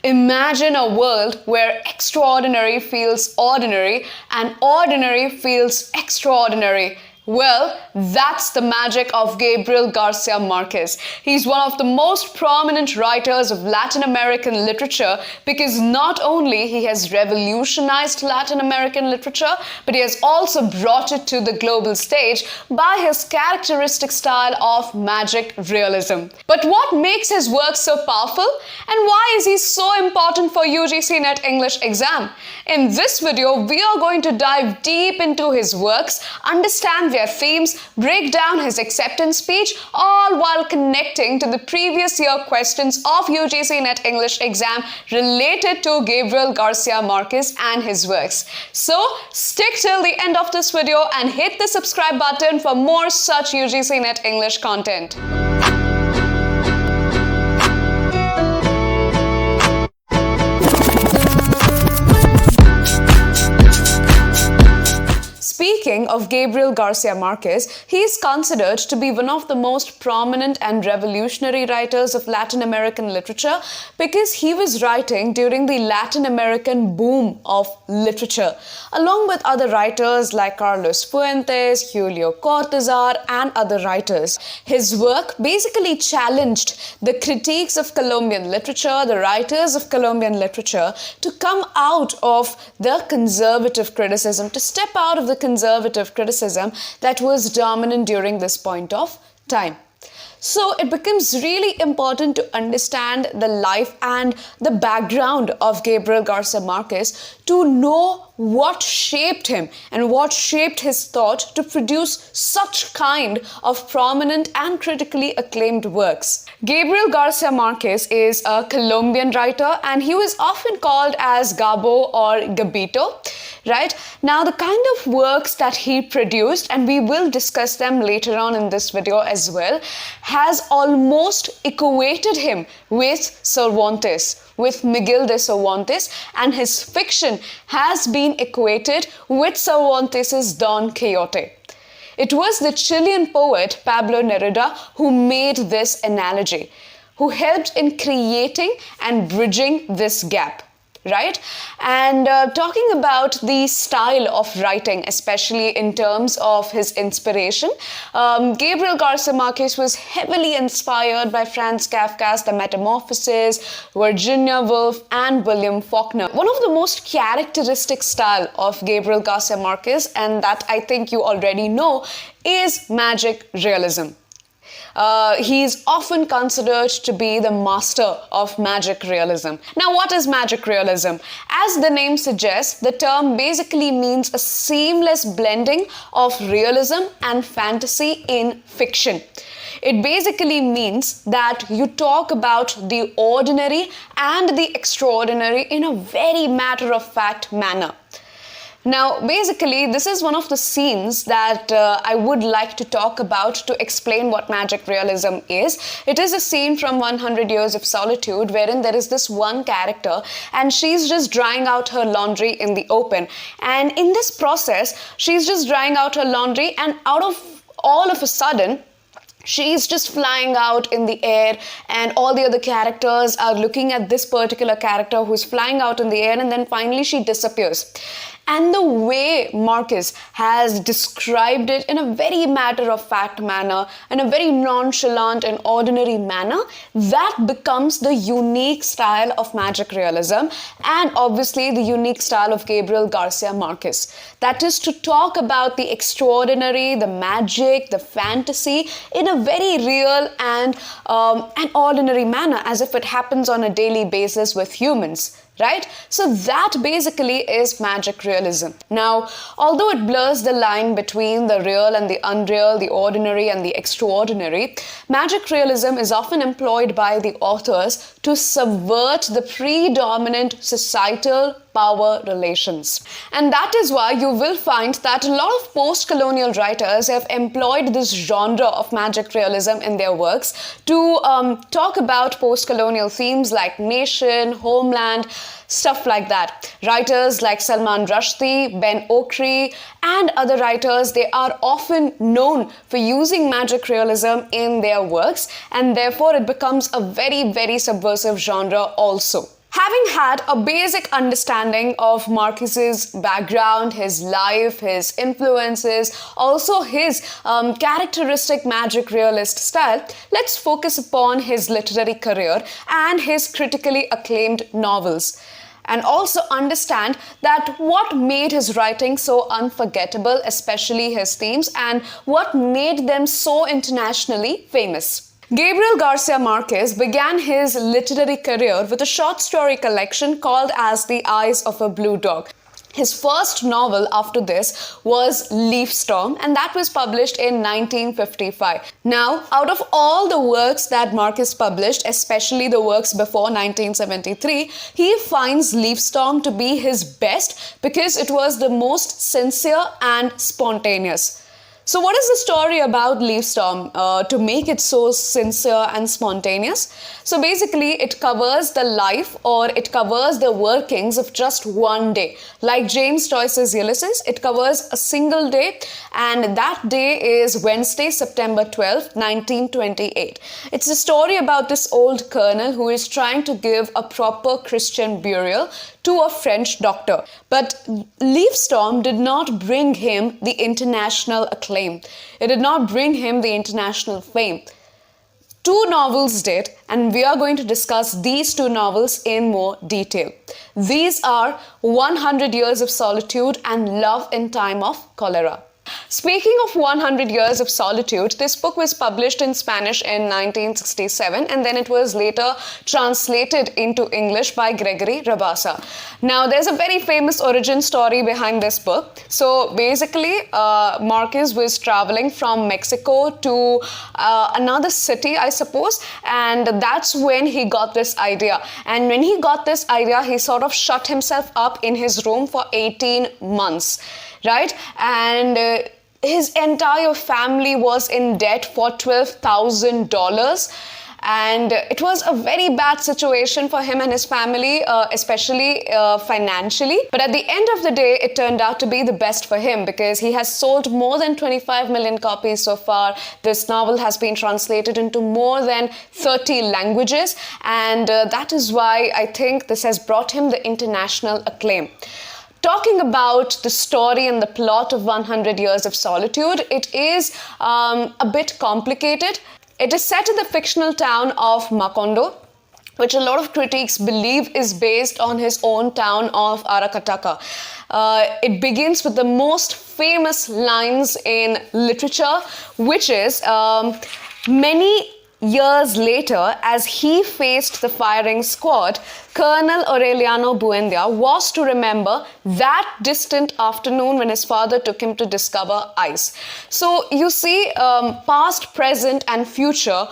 Imagine a world where extraordinary feels ordinary and ordinary feels extraordinary. Well, that's the magic of Gabriel García Márquez. He's one of the most prominent writers of Latin American literature because not only he has revolutionized Latin American literature, but he has also brought it to the global stage by his characteristic style of magic realism. But what makes his work so powerful? And why is he so important for UGC NET English exam? In this video, we are going to dive deep into his works, understand their themes, break down his acceptance speech, all while connecting to the previous year questions of UGC NET English exam related to Gabriel García Márquez and his works. So stick till the end of this video and hit the subscribe button for more such UGC NET English content. Speaking of Gabriel García Márquez, he is considered to be one of the most prominent and revolutionary writers of Latin American literature because he was writing during the Latin American boom of literature, along with other writers like Carlos Fuentes, Julio Cortázar, and other writers. His work basically challenged the critiques of Colombian literature, the writers of Colombian literature, to come out of the conservative criticism, to step out of the conservative criticism that was dominant during this point of time. So it becomes really important to understand the life and the background of Gabriel García Márquez to know what shaped him and what shaped his thought to produce such kind of prominent and critically acclaimed works. Gabriel García Márquez is a Colombian writer and he was often called as Gabo or Gabito, right? Now the kind of works that he produced, and we will discuss them later on in this video as well, has almost equated him with Cervantes, with Miguel de Cervantes, and his fiction has been equated with Cervantes' Don Quixote. It was the Chilean poet Pablo Neruda who made this analogy, who helped in creating and bridging this gap. Right? And talking about the style of writing, especially in terms of his inspiration, Gabriel García Márquez was heavily inspired by Franz Kafka's The Metamorphoses, Virginia Woolf, and William Faulkner. One of the most characteristic style of Gabriel García Márquez, and that I think you already know, is magic realism. He is often considered to be the master of magic realism. Now, what is magic realism? As the name suggests, the term basically means a seamless blending of realism and fantasy in fiction. It basically means that you talk about the ordinary and the extraordinary in a very matter-of-fact manner. Now, basically, this is one of the scenes that I would like to talk about to explain what magic realism is. It is a scene from 100 Years of Solitude wherein there is this one character and she's just drying out her laundry in the open. And in this process, she's just drying out her laundry and all of a sudden, she's just flying out in the air and all the other characters are looking at this particular character who's flying out in the air, and then finally she disappears. And the way Marquez has described it in a very matter-of-fact manner, in a very nonchalant and ordinary manner, that becomes the unique style of magic realism and obviously the unique style of Gabriel García Márquez. That is to talk about the extraordinary, the magic, the fantasy in a very real and an ordinary manner, as if it happens on a daily basis with humans. Right? So that basically is magic realism. Now, although it blurs the line between the real and the unreal, the ordinary and the extraordinary, magic realism is often employed by the authors to subvert the predominant societal power relations. And that is why you will find that a lot of post-colonial writers have employed this genre of magic realism in their works to talk about post-colonial themes like nation, homeland, stuff like that. Writers like Salman Rushdie, Ben Okri, and other writers, they are often known for using magic realism in their works, and therefore it becomes a very, very subversive genre also. Having had a basic understanding of Marquez's background, his life, his influences, also his characteristic magic realist style, let's focus upon his literary career and his critically acclaimed novels. And also understand that what made his writing so unforgettable, especially his themes, and what made them so internationally famous. Gabriel García Márquez began his literary career with a short story collection called as The Eyes of a Blue Dog. His first novel after this was Leaf Storm, and that was published in 1955. Now, out of all the works that Marquez published, especially the works before 1973, he finds Leaf Storm to be his best because it was the most sincere and spontaneous. So what is the story about Leaf Storm to make it so sincere and spontaneous? So basically it covers the life, or it covers the workings of just one day. Like James Joyce's Ulysses, it covers a single day, and that day is Wednesday, September 12th, 1928. It's a story about this old colonel who is trying to give a proper Christian burial to a French doctor. But Leaf Storm did not bring him the international acclaim. It did not bring him the international fame. Two novels did, and we are going to discuss these two novels in more detail. These are 100 Years of Solitude and Love in Time of Cholera. Speaking of 100 Years of Solitude, this book was published in Spanish in 1967, and then it was later translated into English by Gregory Rabassa. Now, there's a very famous origin story behind this book. So basically, Marquez was traveling from Mexico to another city, I suppose, and that's when he got this idea. And when he got this idea, he sort of shut himself up in his room for 18 months. Right? And his entire family was in debt for $12,000. And it was a very bad situation for him and his family, especially financially. But at the end of the day, it turned out to be the best for him because he has sold more than 25 million copies so far. This novel has been translated into more than 30 languages. And that is why I think this has brought him the international acclaim. Talking about the story and the plot of 100 Years of Solitude, it is a bit complicated. It is set in the fictional town of Macondo, which a lot of critics believe is based on his own town of Aracataca. It begins with the most famous lines in literature, which is many years later, as he faced the firing squad, Colonel Aureliano Buendia was to remember that distant afternoon when his father took him to discover ice. So you see, past, present and future,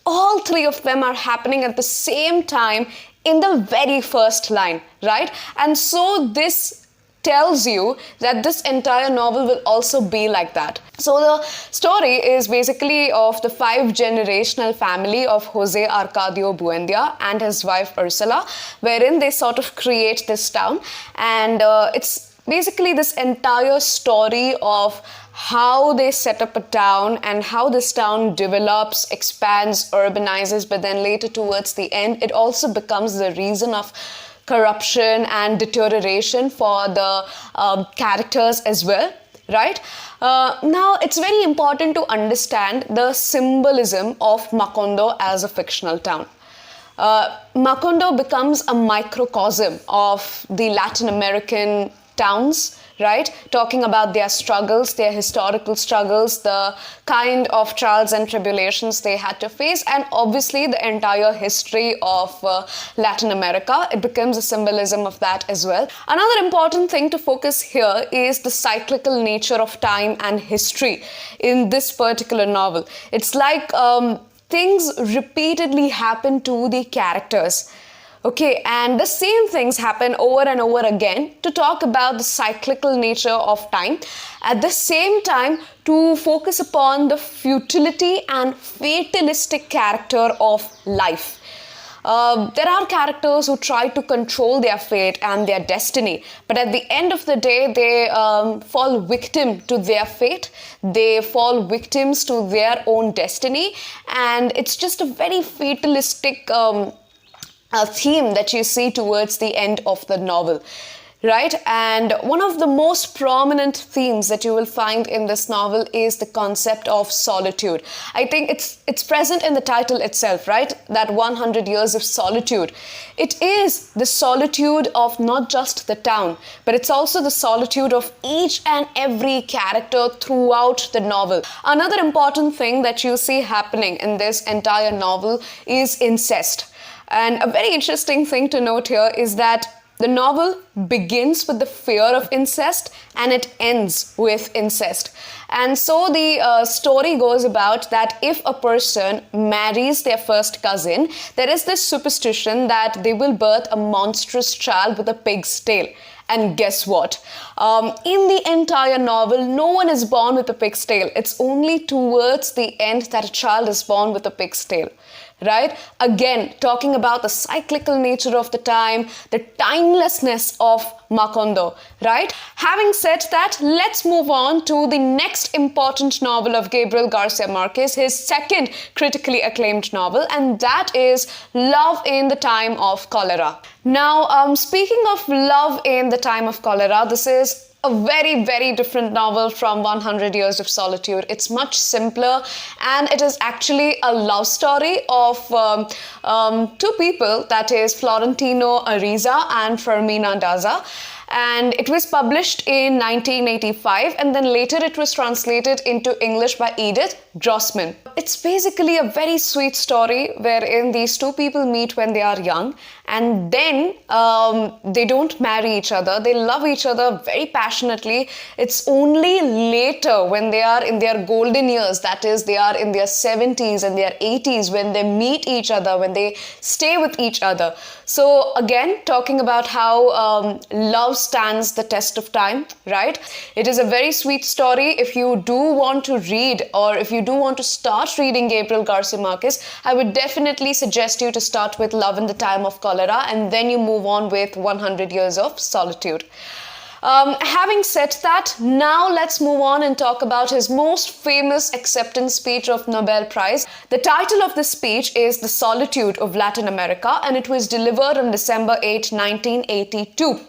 all three of them are happening at the same time in the very first line, right? And so this tells you that this entire novel will also be like that. So the story is basically of the 5-generational family of Jose Arcadio Buendia and his wife Ursula, wherein they sort of create this town. And it's basically this entire story of how they set up a town and how this town develops, expands, urbanizes, but then later towards the end, it also becomes the reason of corruption and deterioration for the characters as well, right? Now, it's very important to understand the symbolism of Macondo as a fictional town. Macondo becomes a microcosm of the Latin American towns, right? Talking about their struggles, their historical struggles, the kind of trials and tribulations they had to face, and obviously the entire history of Latin America. It becomes a symbolism of that as well. Another important thing to focus here is the cyclical nature of time and history in this particular novel. It's like things repeatedly happen to the characters. Okay, and the same things happen over and over again to talk about the cyclical nature of time. At the same time, to focus upon the futility and fatalistic character of life. There are characters who try to control their fate and their destiny, but at the end of the day, they fall victim to their fate. They fall victims to their own destiny, and it's just a very fatalistic theme that you see towards the end of the novel. Right? And one of the most prominent themes that you will find in this novel is the concept of solitude. I think it's present in the title itself, right? That 100 Years of Solitude. It is the solitude of not just the town, but it's also the solitude of each and every character throughout the novel. Another important thing that you see happening in this entire novel is incest. And a very interesting thing to note here is that the novel begins with the fear of incest and it ends with incest. And so the story goes about that if a person marries their first cousin, there is this superstition that they will birth a monstrous child with a pig's tail. And guess what? In the entire novel, no one is born with a pig's tail. It's only towards the end that a child is born with a pig's tail. Right? Again, talking about the cyclical nature of the time, the timelessness of Macondo, right? Having said that, let's move on to the next important novel of Gabriel García Márquez, his second critically acclaimed novel, and that is Love in the Time of Cholera. Now, speaking of Love in the Time of Cholera, this is a very, very different novel from 100 Years of Solitude. It's much simpler, and it is actually a love story of two people, that is Florentino Ariza and Fermina Daza. And it was published in 1985, and then later it was translated into English by Edith Grossman. It's basically a very sweet story wherein these two people meet when they are young, and then they don't marry each other. They love each other very passionately. It's only later when they are in their golden years, that is, they are in their 70s and their 80s, when they meet each other, when they stay with each other. So again, talking about how love stands the test of time, right? It is a very sweet story. If you do want to read, or if you do want to start reading Gabriel García Márquez, I would definitely suggest you to start with Love in the Time of Cholera, and then you move on with 100 Years of Solitude. Having said that, now let's move on and talk about his most famous acceptance speech of Nobel Prize. The title of the speech is The Solitude of Latin America, and it was delivered on December 8, 1982.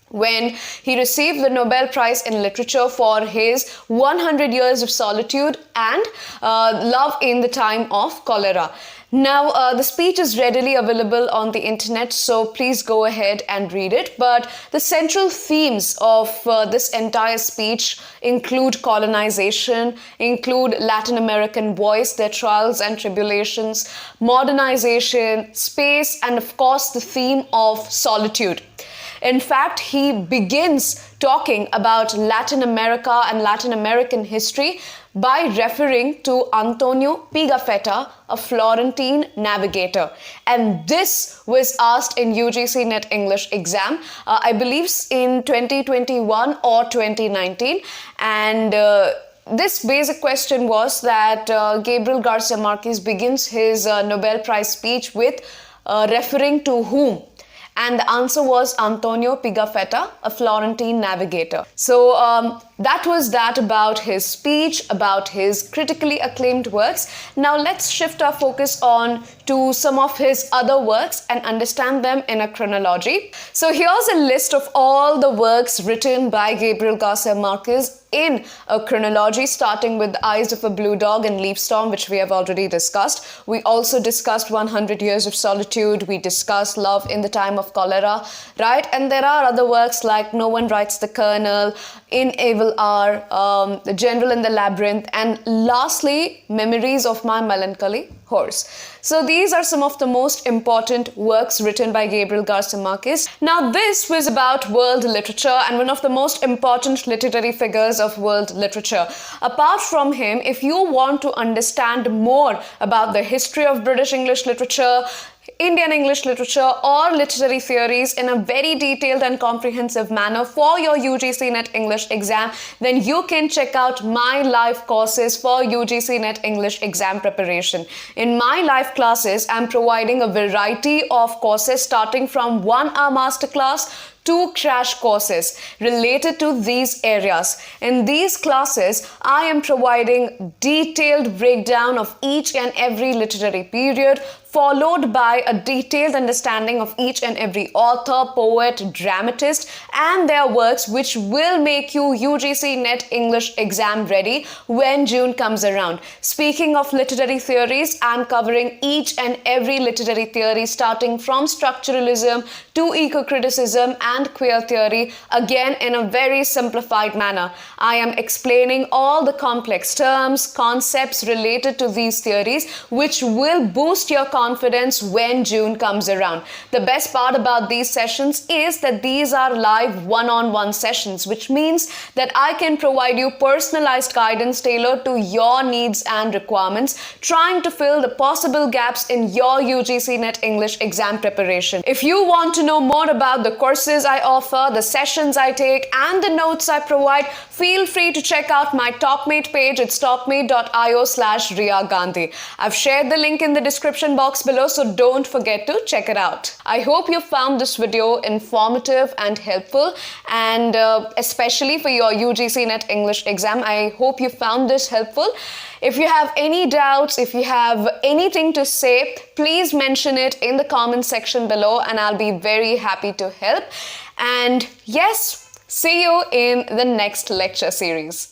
When he received the Nobel Prize in Literature for his 100 Years of Solitude and Love in the Time of Cholera. Now, the speech is readily available on the internet, so please go ahead and read it. But the central themes of this entire speech include colonization, include Latin American voice, their trials and tribulations, modernization, space, and of course the theme of solitude. In fact, he begins talking about Latin America and Latin American history by referring to Antonio Pigafetta, a Florentine navigator. And this was asked in UGC NET English exam, I believe in 2021 or 2019. And this basic question was that Gabriel García Márquez begins his Nobel Prize speech with referring to whom? And the answer was Antonio Pigafetta, a Florentine navigator. So that was that about his speech, about his critically acclaimed works. Now let's shift our focus on to some of his other works and understand them in a chronology. So here's a list of all the works written by Gabriel García Márquez in a chronology, starting with The Eyes of a Blue Dog and Leaf Storm, which we have already discussed. We also discussed 100 Years of Solitude. We discussed Love in the Time of Cholera, right? And there are other works like No One Writes the Colonel, In Evil Hour, The General in the Labyrinth, and lastly, Memories of My Melancholy Horse. So these are some of the most important works written by Gabriel García Márquez. Now this was about world literature and one of the most important literary figures of world literature. Apart from him, if you want to understand more about the history of British English literature, Indian English literature, or literary theories in a very detailed and comprehensive manner for your UGC NET English exam, then you can check out my live courses for UGC NET English exam preparation. In my live classes, I'm providing a variety of courses starting from 1-hour masterclass to crash courses related to these areas. In these classes, I am providing detailed breakdown of each and every literary period followed by a detailed understanding of each and every author, poet, dramatist, and their works, which will make you UGC NET English exam ready when June comes around. Speaking of literary theories, I'm covering each and every literary theory starting from structuralism to eco-criticism and queer theory, again in a very simplified manner. I am explaining all the complex terms, concepts related to these theories, which will boost your confidence when June comes around. The best part about these sessions is that these are live one-on-one sessions, which means that I can provide you personalized guidance tailored to your needs and requirements, trying to fill the possible gaps in your UGC NET English exam preparation. If you want to know more about the courses I offer, the sessions I take, and the notes I provide, feel free to check out my TopMate page. It's topmate.io/Riya Gandhi. I've shared the link in the description box below, so don't forget to check it out. I hope you found this video informative and helpful, and especially for your UGC NET English exam, I hope you found this helpful. If you have any doubts, if you have anything to say, please mention it in the comment section below, and I'll be very happy to help. And yes, see you in the next lecture series.